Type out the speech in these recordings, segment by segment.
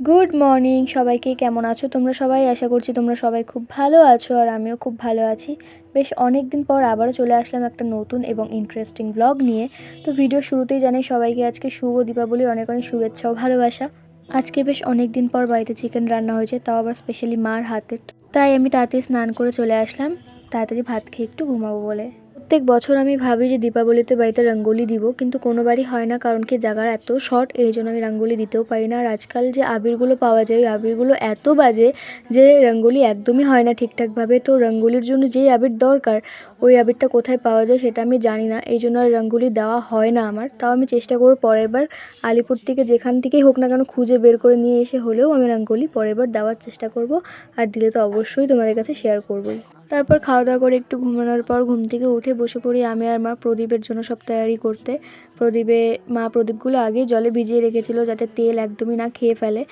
Good morning সবাইকে। কেমন আছো তোমরা সবাই? আশা করছি তোমরা সবাই খুব ভালো আছো আর আমিও খুব ভালো আছি। বেশ অনেক দিন পর আবারও চলে আসলাম একটা নতুন এবং ইন্টারেস্টিং ব্লগ নিয়ে। তো ভিডিও শুরুতেই জানাই সবাইকে আজকে শুভ দীপাবলির অনেক অনেক শুভেচ্ছা ও ভালোবাসা। আজকে বেশ অনেক দিন পর বাড়িতে চিকেন রান্না হয়েছে, তাও আবার স্পেশালি মার হাতের। তাই আমি তাড়াতাড়ি স্নান করে চলে আসলাম, তাড়াতাড়ি ভাত খেয়ে একটু ঘুমাবো বলে। প্রত্যেক বছর আমি ভাবি যে দীপাবলিতে বাড়িতে রঙ্গোলি দিব, কিন্তু কোনোবারই হয় না, কারণ কি জায়গার এত শর্ট, এই জন্য আমি রঙ্গোলি দিতেও পারি না। আর আজকাল যে আবিরগুলো পাওয়া যায় ওই আবিরগুলো এত বাজে যে রঙ্গোলি একদমই হয় না ঠিকঠাকভাবে। তো রঙ্গোলির জন্য যেই আবির দরকার ওই আবিরটা কোথায় পাওয়া যায় সেটা আমি জানি না, এই জন্য আর রঙ্গোলি দেওয়া হয় না আমার। তাও আমি চেষ্টা করবো পরের বার আলিপুর থেকে যেখান থেকেই হোক না কেন খুঁজে বের করে নিয়ে এসে হলেও আমি রঙ্গোলি পরের বার দেওয়ার চেষ্টা করব। আর দিলে তো অবশ্যই তোমাদের কাছে শেয়ার করবোই। তারপর খাওয়া দাওয়া করে একটু ঘুমানোর পর ঘুম থেকে উঠে বসে পড়ি আমি আর মা প্রদীপের জন্য সব তৈয়ারি করতে। মা প্রদীপগুলো আগেই জলে ভিজিয়ে রেখেছিল যাতে তেল একদমই না খেয়ে ফেলে,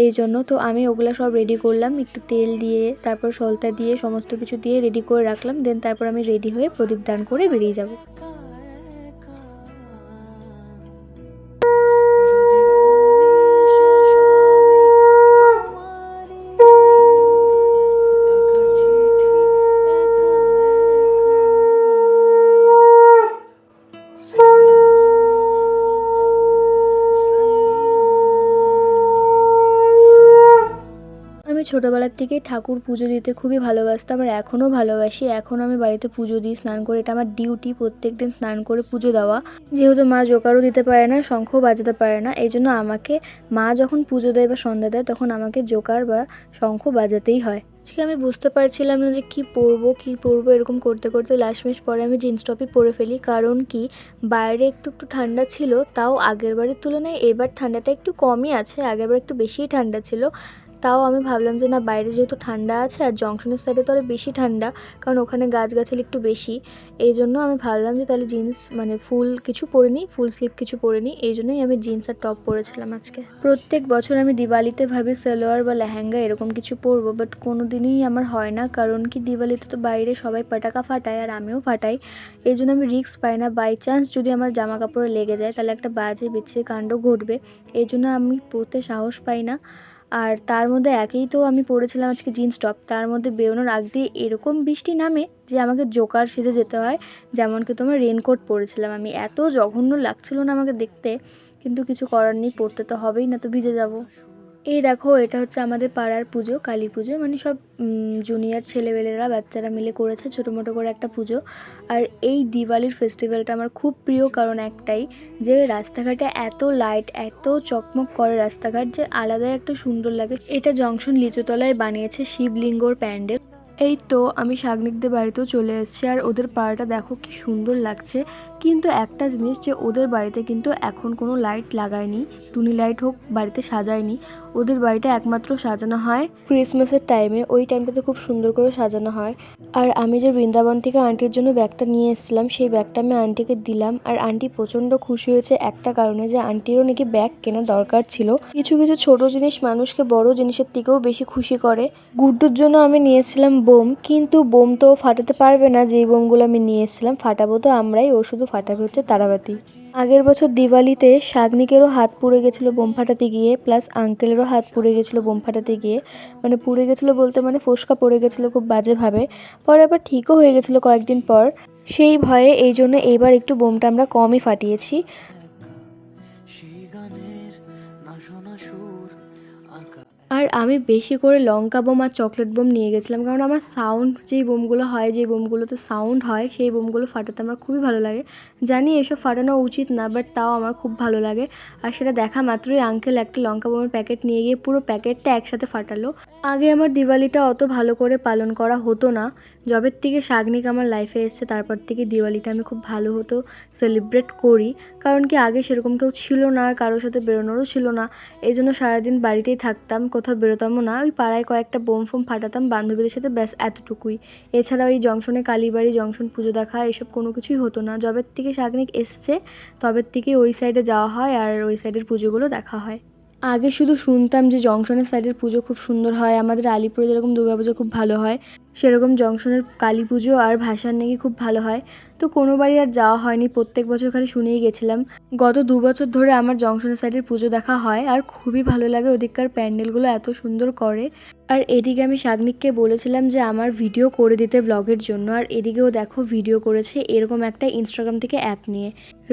এই জন্য। তো আমি ওগুলো সব রেডি করলাম, একটু তেল দিয়ে তারপর সলতা দিয়ে সমস্ত কিছু দিয়ে রেডি করে রাখলাম। দেন তারপর আমি রেডি হয়ে প্রদীপ দান করে বেরিয়ে যাব। আমি ছোটোবেলার থেকেই ঠাকুর পুজো দিতে খুবই ভালোবাসতাম আর এখনও ভালোবাসি। এখন আমি বাড়িতে পুজো দিই, স্নান করে, এটা আমার ডিউটি প্রত্যেক দিন স্নান করে পুজো দেওয়া। যেহেতু মা জোকারও দিতে পারে না, শঙ্খও বাজাতে পারে না, এই জন্য আমাকে মা যখন পুজো দেয় বা সন্ধ্যা দেয় তখন আমাকে জোকার বা শঙ্খ বাজাতেই হয়। আজকে আমি বুঝতে পারছিলাম না যে কী পরবো এরকম করতে করতে লাস্টমেশ পরে আমি জিন্স টপই পরে ফেলি। কারণ কি বাইরে একটু একটু ঠান্ডা ছিল, তাও আগের বারের তুলনায় এবার ঠান্ডাটা একটু কমই আছে, আগেরবার একটু বেশিই ঠান্ডা ছিল। তাও আমি ভাবলাম যে না, বাইরে যেহেতু ঠান্ডা আছে আর জংশনের সাইডে তো আরও বেশি ঠান্ডা, কারণ ওখানে গাছগাছালি একটু বেশি, এই জন্য আমি ভাবলাম যে তাহলে জিন্স মানে ফুল কিছু পরে নিই, ফুল স্লিভ কিছু পরে নিই, এই জন্যই আমি জিন্স আর টপ পরেছিলাম আজকে। প্রত্যেক বছর আমি দিওয়ালিতে ভাবি সালোয়ার বা লেহেঙ্গা এরকম কিছু পরবো, বাট কোনো দিনই আমার হয় না। কারণ কি দিওয়ালিতে তো বাইরে সবাই পটাকা ফাটায় আর আমিও ফাটাই, এই জন্য আমি রিস্ক পাই না। বাই চান্স যদি আমার জামা কাপড়ে লেগে যায় তাহলে একটা বাজে বিচ্ছিরি কাণ্ড ঘটবে, এই জন্য আমি পরতে সাহস পাই না। আর তার মধ্যে একেই তো আমি পরেছিলাম আজকে জিন্স টপ, তার মধ্যে বেরোনোর আগ দিয়ে এরকম বৃষ্টি নামে যে আমাকে জোকার সেজে যেতে হয়। যেমন কি তোমার রেনকোট পরেছিলাম আমি, এত জঘন্য লাগছিল না আমাকে দেখতে, কিন্তু কিছু করার নেই, পরতে তো হবেই, না তো ভিজে যাব। এই দেখো, এটা হচ্ছে আমাদের পাড়ার পুজো, কালী পুজো, মানে সব জুনিয়র ছেলেবেলেরা বাচ্চারা মিলে করেছে ছোটো মোটো করে একটা পুজো। আর এই দিওয়ালির ফেস্টিভ্যালটা আমার খুব প্রিয়, কারণ একটাই যে রাস্তাঘাটে এত লাইট, এত চকমক করে রাস্তাঘাট, যে আলাদাই একটা সুন্দর লাগে। এটা জংশন লিচুতলায় বানিয়েছে শিবলিঙ্গর প্যান্ডেল। এই তো আমি শাগনিকদের বাড়িতেও চলে এসেছি, আর ওদের পাড়াটা দেখো কি সুন্দর লাগছে। কিন্তু একটা জিনিস, যে ওদের বাড়িতে কিন্তু এখন কোনো লাইট লাগায়নি, টুনি লাইট হোক বাড়িতে সাজায়নি। ওদের বাড়িটা একমাত্র সাজানো হয় ক্রিসমাসের টাইমে, ওই টাইমটাতে খুব সুন্দর করে সাজানো হয়। আর আমি যে বৃন্দাবন থেকে আন্টির জন্য ব্যাগটা নিয়ে এসেছিলাম, সেই ব্যাগটা আমি আন্টিকে দিলাম, আর আন্টি প্রচণ্ড খুশি হয়েছে একটা কারণে, যে আন্টিরও নাকি ব্যাগ কেনা দরকার ছিল। কিছু কিছু ছোট জিনিস মানুষকে বড় জিনিসের থেকেও বেশি খুশি করে। গুড্ডুর জন্য আমি নিয়েছিলাম বোম, কিন্তু বোম তো ফাটাতে পারবে না, যেই বোমগুলো আমি নিয়ে এসেছিলাম, ফাটাবো তো আমরাই, ও শুধু ফাটাবে হচ্ছে তারাবাতি। আগের বছর দিওয়ালিতে শাগনিকেরও হাত পুড়ে গেছিলো বোম ফাটাতে গিয়ে, প্লাস আঙ্কেলেরও হাত পুড়ে গেছিলো বোম ফাটাতে গিয়ে। মানে পুড়ে গেছিলো বলতে মানে ফোসকা পড়ে গেছিলো খুব বাজেভাবে, পরে আবার ঠিকও হয়ে গেছিলো কয়েকদিন পর। সেই ভয়ে এই জন্য এইবার একটু বোমটা আমরা কমই ফাটিয়েছি। আর আমি বেশি করে লঙ্কা বোম আর চকলেট বোম নিয়ে গেছিলাম, কারণ আমার সাউন্ড যেই বোমগুলো হয়, যেই বোমগুলোতে সাউন্ড হয়, সেই বোমগুলো ফাটাতে আমার খুবই ভালো লাগে। জানি এসব ফাটানো উচিত না, বাট তাও আমার খুব ভালো লাগে। আর সেটা দেখা মাত্রই আঙ্কেল একটা লঙ্কা বোমের প্যাকেট নিয়ে গিয়ে পুরো প্যাকেটটা একসাথে ফাটালো। আগে আমার দিওয়ালিটা অত ভালো করে পালন করা হতো না, যবের থেকে শাগনিক আমার লাইফে এসছে তারপর থেকে দিওয়ালিটা আমি খুব ভালো হতো সেলিব্রেট করি। কারণ কি আগে সেরকম কেউ ছিল না, আর কারোর সাথে বেরোনোরও ছিল না, এই জন্য সারাদিন বাড়িতেই থাকতাম, কোথাও বেরোতামও না। ওই পাড়ায় কয়েকটা বোম ফোম ফাটাতাম বান্ধবীদের সাথে, ব্যাস এতটুকুই। এছাড়া ওই জংশনে কালীবাড়ি, জংশন পুজো দেখা, এসব কোনো কিছুই হতো না। যবের থেকে শাগনিক এসছে তবের থেকে ওই সাইডে যাওয়া হয় আর ওই সাইডের পুজোগুলো দেখা হয়। আগে শুধু শুনতাম যে জংশনের সাইডের পুজো খুব সুন্দর হয়, আমাদের আলিপুরে যেরকম দুর্গাপুজো খুব ভালো হয়, সেরকম জংশনের কালী পুজো আর ভাসান নাকি খুব ভালো হয়। তো কোনোবারই আর যাওয়া হয়নি, প্রত্যেক বছর খালি শুনেই গেছিলাম। গত 2 বছর ধরে আমার জংশনের সাইডের পুজো দেখা হয় আর খুবই ভালো লাগে, ওদিককার প্যান্ডেলগুলো এত সুন্দর করে। আর এদিকে আমি শাগনিককে বলেছিলাম যে আমার ভিডিও করে দিতে ব্লগের জন্য, আর এদিকেও দেখো ভিডিও করেছে এরকম একটা ইনস্টাগ্রাম থেকে অ্যাপ নিয়ে।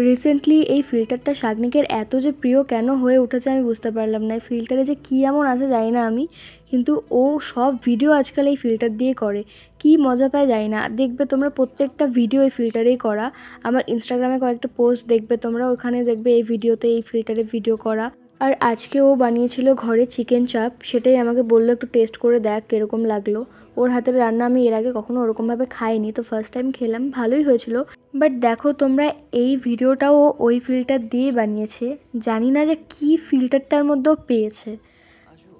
রিসেন্টলি এই ফিল্টারটা শাগনিকের এত যে প্রিয় কেন হয়ে উঠেছে আমি বুঝতে পারলাম না। এই ফিল্টারে যে কী এমন আছে জানি না আমি, কিন্তু ও সব ভিডিও আজকাল এই ফিল্টার দিয়ে করে। কি মজা পায় জানি না। দেখবে তোমরা প্রত্যেকটা ভিডিও এই ফিল্টারেই করা। আমার ইনস্টাগ্রামে কয়েকটা পোস্ট দেখবে তোমরা, ওখানে দেখবে এই ভিডিওতে এই ফিল্টারে ভিডিও করা। আর আজকে ও বানিয়েছিল ঘরে চিকেন চাপ, সেটাই আমাকে বললো একটু টেস্ট করে দেখ কীরকম লাগলো। ওর হাতের রান্না আমি এর আগে কখনো ওরকমভাবে খাইনি, তো ফার্স্ট টাইম খেলাম, ভালোই হয়েছিল। বাট দেখো তোমরা, এই ভিডিওটাও ওই ফিল্টার দিয়েই বানিয়েছে। জানি না যে কী ফিল্টারটার মধ্যেও পেয়েছে।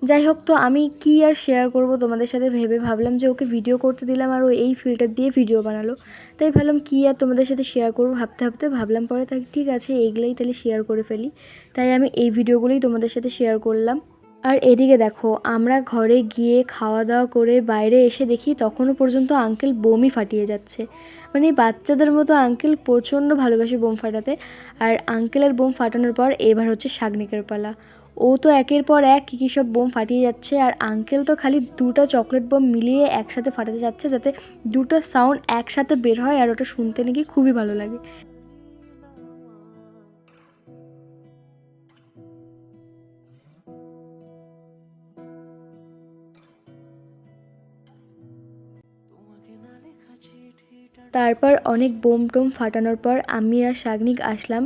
যাই হোক, তো আমি কি আর শেয়ার করব তোমাদের সাথে ভেবে ভাবলাম যে ওকে ভিডিও করতে দিলাম আর ও এই ফিল্টার দিয়ে ভিডিও বানালো। তাই ভাবলাম কি আর তোমাদের সাথে শেয়ার করবো, ভাবতে ভাবতে ভাবলাম পরে তাই ঠিক আছে এইগুলোই তাহলে শেয়ার করে ফেলি। তাই আমি এই ভিডিওগুলোই তোমাদের সাথে শেয়ার করলাম। আর এদিকে দেখো, আমরা ঘরে গিয়ে খাওয়া দাওয়া করে বাইরে এসে দেখি তখনও পর্যন্ত আঙ্কেল বোমই ফাটিয়ে যাচ্ছে। মানে বাচ্চাদের মতো আঙ্কেল প্রচণ্ড ভালোবাসে বোম ফাটাতে। আর আঙ্কেলের বোম ফাটানোর পর এবার হচ্ছে শাগনিকের পালা। ও তো একের পর এক কী কী সব বোম ফাটিয়ে যাচ্ছে, আর আঙ্কেল তো খালি 2টা চকলেট বোম মিলিয়ে একসাথে ফাটাতে যাচ্ছে যাতে 2টা সাউন্ড একসাথে বের হয়, আর ওটা শুনতে নাকি খুবই ভালো লাগে। তারপর অনেক বোম টোম ফাটানোর পর আমি আর শাগনিক আসলাম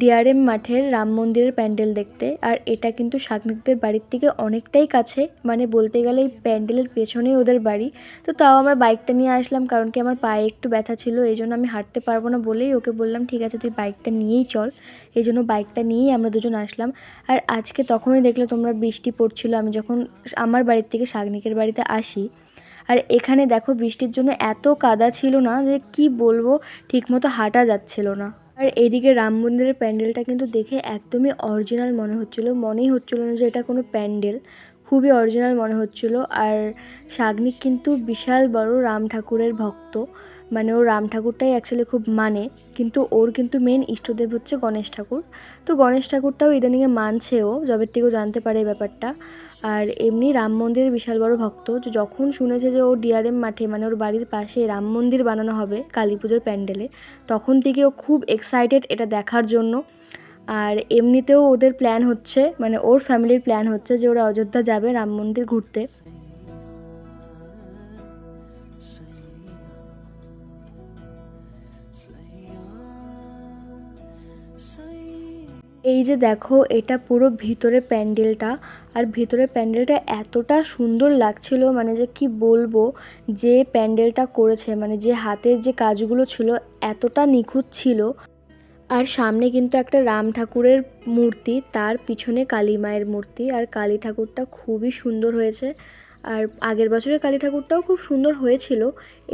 ডিআরএম মাঠের রাম মন্দিরের প্যান্ডেল দেখতে। আর এটা কিন্তু শাগনিকদের বাড়ির থেকে অনেকটাই কাছে, মানে বলতে গেলে এই প্যান্ডেলের পেছনেই ওদের বাড়ি। তো তাও আমার বাইকটা নিয়ে আসলাম, কারণ কি আমার পায়ে একটু ব্যথা ছিল, এই জন্য আমি হাঁটতে পারবো না বলেই ওকে বললাম ঠিক আছে তুই বাইকটা নিয়েই চল। এই জন্য বাইকটা নিয়েই আমরা দুজন আসলাম। আর আজকে তখনই দেখলে তোমরা বৃষ্টি পড়ছিল আমি যখন আমার বাড়ির থেকে শাগনিকের বাড়িতে আসি। আর এখানে দেখো বৃষ্টির জন্য এত কাদা ছিল না যে কি বলবো, ঠিকমতো হাঁটা যাচ্ছিল না। আর এদিকে রাম মন্দিরের প্যান্ডেলটা কিন্তু দেখে একদমই অরিজিনাল মনে হচ্ছিল, মনেই হচ্ছিল না যে এটা কোনো প্যান্ডেল, খুবই অরিজিনাল মনে হচ্ছিল। আর শাগনিক কিন্তু বিশাল বড় রাম ঠাকুরের ভক্ত, মানে ও রাম ঠাকুরটাই অ্যাকচুয়ালি খুব মানে, কিন্তু ওর কিন্তু মেন ইষ্টদেব হচ্ছে গণেশ ঠাকুর। তো গণেশ ঠাকুরটাও ইদানিংয়ে মানছে ও, যবের থেকেও জানতে পারে এই ব্যাপারটা। আর এমনি রাম মন্দিরের বিশাল বড় ভক্ত। যখন শুনেছে যে ও ডিআরএম মাঠে মানে ওর বাড়ির পাশে রাম মন্দির বানানো হবে কালী পুজোর প্যান্ডেলে, তখন থেকে ও খুব এক্সাইটেড এটা দেখার জন্য। আর এমনিতেও ওদের প্ল্যান হচ্ছে, মানে ওর ফ্যামিলির প্ল্যান হচ্ছে যে ওরা অযোধ্যা যাবে রাম মন্দির ঘুরতে। এই যে দেখো, এটা পুরো ভিতরে প্যান্ডেলটা। আর ভিতরে প্যান্ডেলটা এতটা সুন্দর লাগছিল, মানে যে কি বলবো, যে প্যান্ডেলটা করেছে মানে যে হাতের যে কাজগুলো ছিল এতটা নিখুঁত ছিল। আর সামনে কিন্তু একটা রাম ঠাকুরের মূর্তি, তার পিছনে কালী মায়ের মূর্তি। আর কালী ঠাকুরটা খুবই সুন্দর হয়েছে। আর আগের বছরের কালী ঠাকুরটাও খুব সুন্দর হয়েছিল,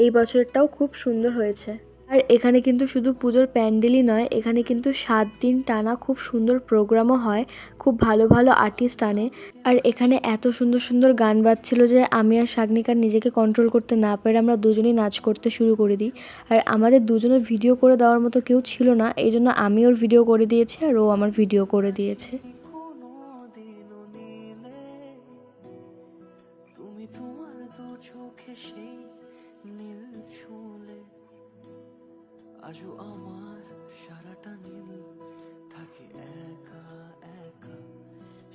এই বছরটাও খুব সুন্দর হয়েছে। আর এখানে কিন্তু শুধু পুজোর প্যান্ডেলই নয়, এখানে কিন্তু 7 দিন টানা খুব সুন্দর প্রোগ্রামও হয়, খুব ভালো ভালো আর্টিস্ট আনে। আর এখানে এত সুন্দর সুন্দর গান বাজছিল যে আমি আর শাগনিক আর নিজেকে কন্ট্রোল করতে না পেরে আমরা দুজনেই নাচ করতে শুরু করে দিই। আর আমাদের দুজনের ভিডিও করে দেওয়ার মতো কেউ ছিল না, এই জন্য আমি ওর ভিডিও করে দিয়েছি আর ও আমার ভিডিও করে দিয়েছে। আজও আমার সারাটা নীল থাকে একা একা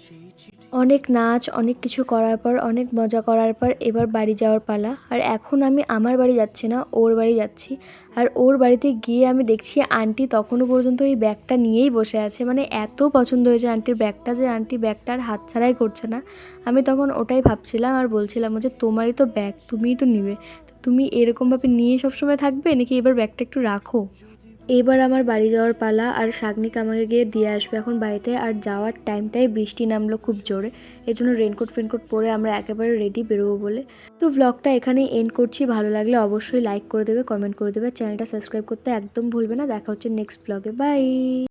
সেই চিঠি। অনেক নাচ অনেক কিছু করার পর, অনেক মজা করার পর এবার বাড়ি যাওয়ার পালা। আর এখন আমি আমার বাড়ি যাচ্ছি না, ওর বাড়ি যাচ্ছি। আর ওর বাড়িতে গিয়ে আমি দেখছি আন্টি তখনও পর্যন্ত ওই ব্যাগটা নিয়েই বসে আছে, মানে এত পছন্দ হয়েছে আন্টির ব্যাগটা যে আন্টি ব্যাগটা আর হাতছাড়াই করছে না। আমি তখন ওটাই ভাবছিলাম আর বলছিলাম যে তোমারই তো ব্যাগ, তুমিই তো নিবে, তুমি এরকমভাবে নিয়ে সবসময় থাকবে নাকি এবার ব্যাগটা একটু রাখো। এবার আমার বাড়ি যাওয়ার পালা। আর শাগনিক আমাকে গিয়ে দিয়ে আসবে এখন বাড়িতে। আর যাওয়ার টাইমটাই বৃষ্টি নামলো খুব জোরে, এই জন্য রেনকোট ফেনকোট পরে আমরা একেবারে রেডি বেরোবো বলে। তো ব্লগটা এখানেই এন্ড করছি, ভালো লাগলে অবশ্যই লাইক করে দেবে, কমেন্ট করে দেবে, চ্যানেলটা সাবস্ক্রাইব করতে একদম ভুলবে না। দেখা হচ্ছে নেক্সট ব্লগে, বাই।